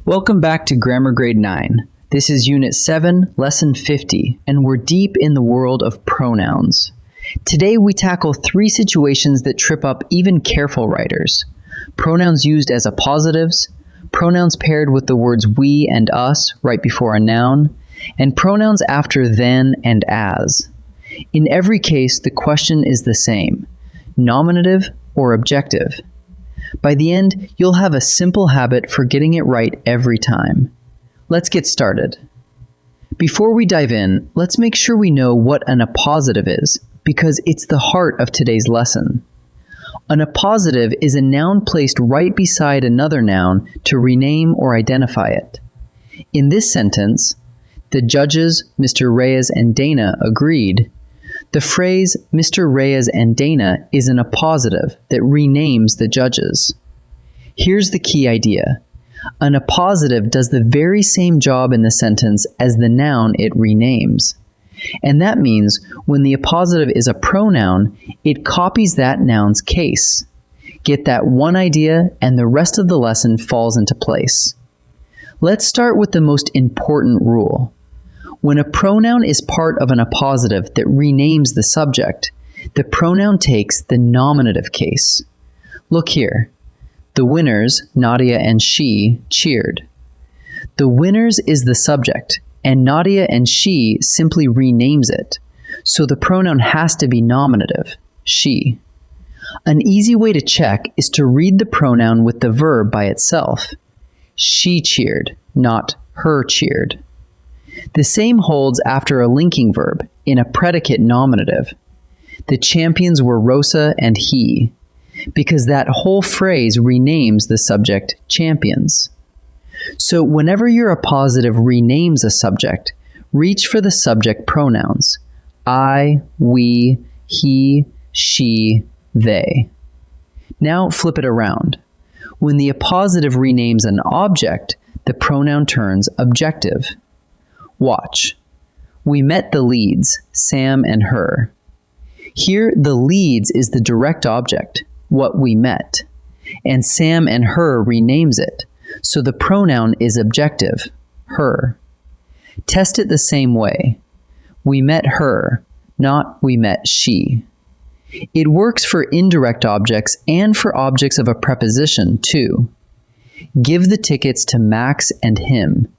Welcome back to Grammar Grade 9. This is Unit 7, Lesson 50, and we're deep in the world of pronouns. Today we tackle 3 situations that trip up even careful writers. Pronouns used as appositives, pronouns paired with the words we and us right before a noun, and pronouns after then and as. In every case, the question is the same: nominative or objective? By the end, you'll have a simple habit for getting it right every time. Let's get started. Before we dive in, let's make sure we know what an appositive is, because it's the heart of today's lesson. An appositive is a noun placed right beside another noun to rename or identify it. In this sentence, the judges, Mr. Reyes and Dana, agreed. The phrase Mr. Reyes and Dana is an appositive that renames the judges. Here's the key idea. An appositive does the very same job in the sentence as the noun it renames. And that means when the appositive is a pronoun, it copies that noun's case. Get that one idea and the rest of the lesson falls into place. Let's start with the most important rule. When a pronoun is part of an appositive that renames the subject, the pronoun takes the nominative case. Look here. The winners, Nadia and she, cheered. The winners is the subject, and Nadia and she simply renames it, so the pronoun has to be nominative, she. An easy way to check is to read the pronoun with the verb by itself. She cheered, not her cheered. The same holds after a linking verb in a predicate nominative. The champions were Rosa and he, because that whole phrase renames the subject champions. So whenever your appositive renames a subject, reach for the subject pronouns: I, we, he, she, they. Now flip it around. When the appositive renames an object, the pronoun turns objective. Watch. We met the leads, Sam and her. Here, the leads is the direct object, what we met, and Sam and her renames it, so the pronoun is objective, her. Test it the same way. We met her, not we met she. It works for indirect objects and for objects of a preposition, too. Give the tickets to Max and him,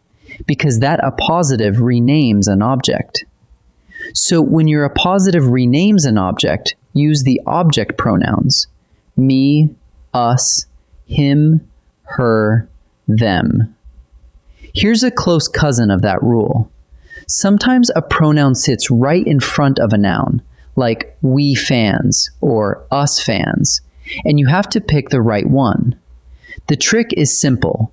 because that appositive renames an object. So when your appositive renames an object, use the object pronouns: me, us, him, her, them. Here's a close cousin of that rule. Sometimes a pronoun sits right in front of a noun, like we fans or us fans, and you have to pick the right one. The trick is simple.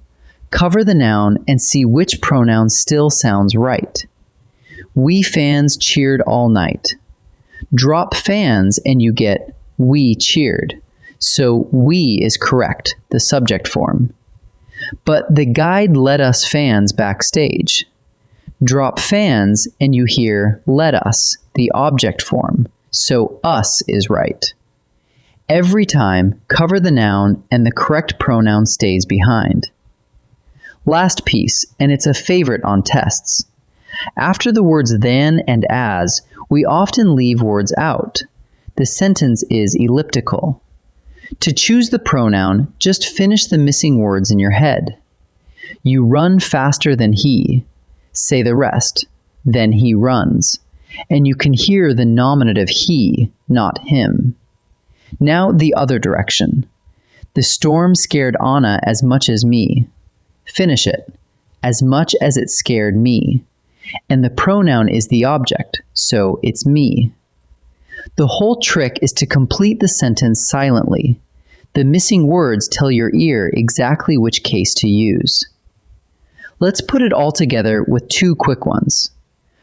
Cover the noun and see which pronoun still sounds right. We fans cheered all night. Drop fans and you get we cheered. So we is correct, the subject form. But the guide led us fans backstage. Drop fans and you hear let us, the object form. So us is right. Every time, cover the noun and the correct pronoun stays behind. Last piece, and it's a favorite on tests. After the words then and as, we often leave words out. The sentence is elliptical. To choose the pronoun, just finish the missing words in your head. You run faster than he. Say the rest. Then he runs. And you can hear the nominative he, not him. Now the other direction. The storm scared Anna as much as me. Finish it, as much as it scared me. And the pronoun is the object, so it's me. The whole trick is to complete the sentence silently. The missing words tell your ear exactly which case to use. Let's put it all together with 2 quick ones.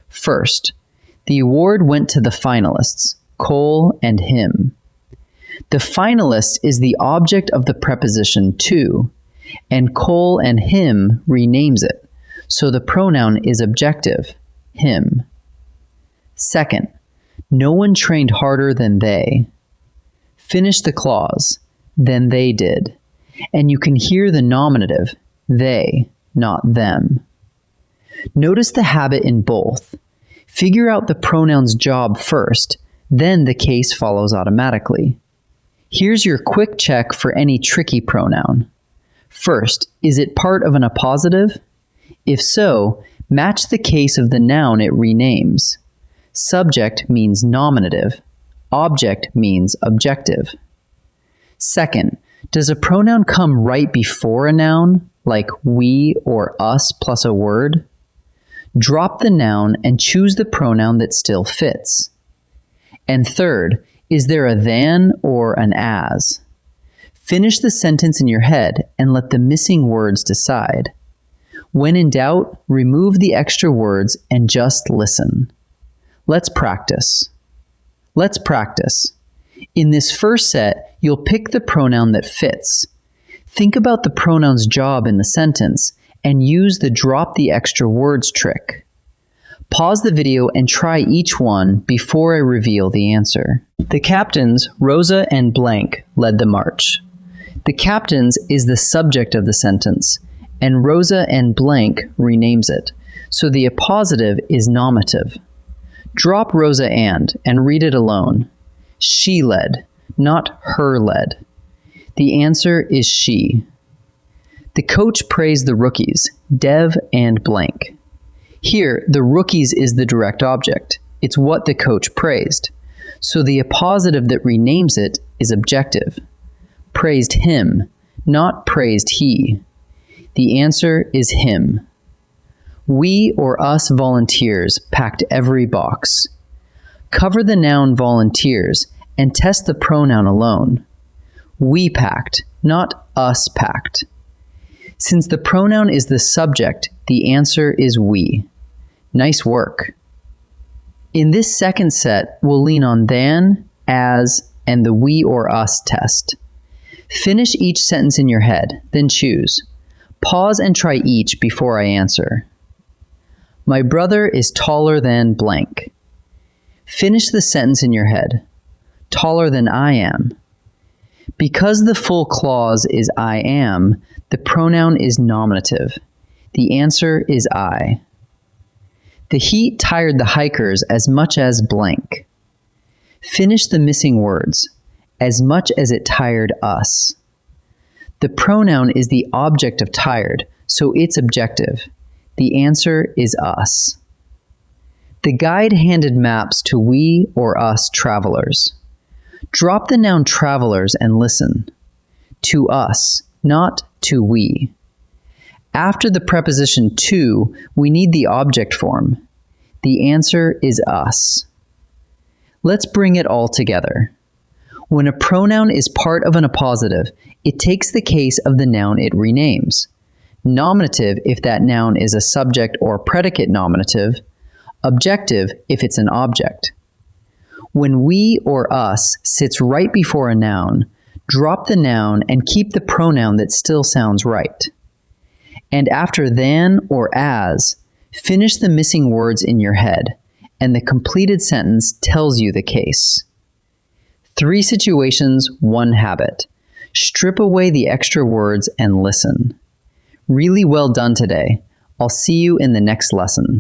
First, the award went to the finalists, Cole and him. The finalist is the object of the preposition to, and Cole and him renames it, so the pronoun is objective, him. Second, no one trained harder than they. Finish the clause, than they did, and you can hear the nominative, they, not them. Notice the habit in both. Figure out the pronoun's job first, then the case follows automatically. Here's your quick check for any tricky pronoun. First, is it part of an appositive? If so, match the case of the noun it renames. Subject means nominative. Object means objective. Second, does a pronoun come right before a noun, like we or us plus a word? Drop the noun and choose the pronoun that still fits. And third, is there a than or an as? Finish the sentence in your head and let the missing words decide. When in doubt, remove the extra words and just listen. Let's practice. Let's practice. In this first set, you'll pick the pronoun that fits. Think about the pronoun's job in the sentence and use the drop the extra words trick. Pause the video and try each one before I reveal the answer. The captains, Rosa and blank, led the march. The captains is the subject of the sentence, and Rosa and blank renames it, so the appositive is nominative. Drop Rosa and read it alone. She led, not her led. The answer is she. The coach praised the rookies, Dev and blank. Here, the rookies is the direct object. It's what the coach praised. So the appositive that renames it is objective. Praised him, not praised he. The answer is him. We or us volunteers packed every box. Cover the noun volunteers and test the pronoun alone. We packed, not us packed. Since the pronoun is the subject, the answer is we. Nice work. In this second set, we'll lean on than, as, and the we or us test. Finish each sentence in your head, then choose. Pause and try each before I answer. My brother is taller than blank. Finish the sentence in your head. Taller than I am. Because the full clause is I am, the pronoun is nominative. The answer is I. The heat tired the hikers as much as blank. Finish the missing words. As much as it tired us. The pronoun is the object of tired, so it's objective. The answer is us. The guide handed maps to we or us travelers. Drop the noun travelers and listen. To us, not to we. After the preposition to, we need the object form. The answer is us. Let's bring it all together. When a pronoun is part of an appositive, it takes the case of the noun it renames. Nominative if that noun is a subject or predicate nominative. Objective if it's an object. When we or us sits right before a noun, drop the noun and keep the pronoun that still sounds right. And after than or as, finish the missing words in your head, and the completed sentence tells you the case. 3 situations, 1 habit. Strip away the extra words and listen. Really well done today. I'll see you in the next lesson.